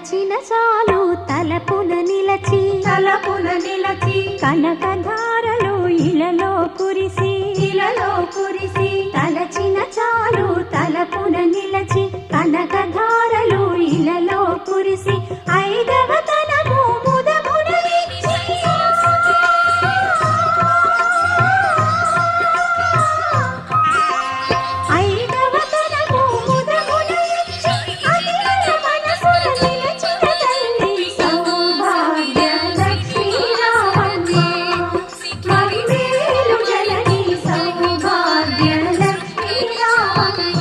తలచిన చాలు తలపున నిలచి కనకధారలు ఇలలో కురిసి తలచిన చాలు తలపున నిలచి కనకధారలు ఇలలో కురిసి ఐదవ తనము ముదమున ఇచ్చి ఐదవ తనము ముదమున ఇచ్చి అనిల మనసున నిలచిన తల్లి సౌభాగ్య లక్ష్మీ రామమ్మ మరిమేలు జనని సౌభాగ్య లక్ష్మీ రామమ్మ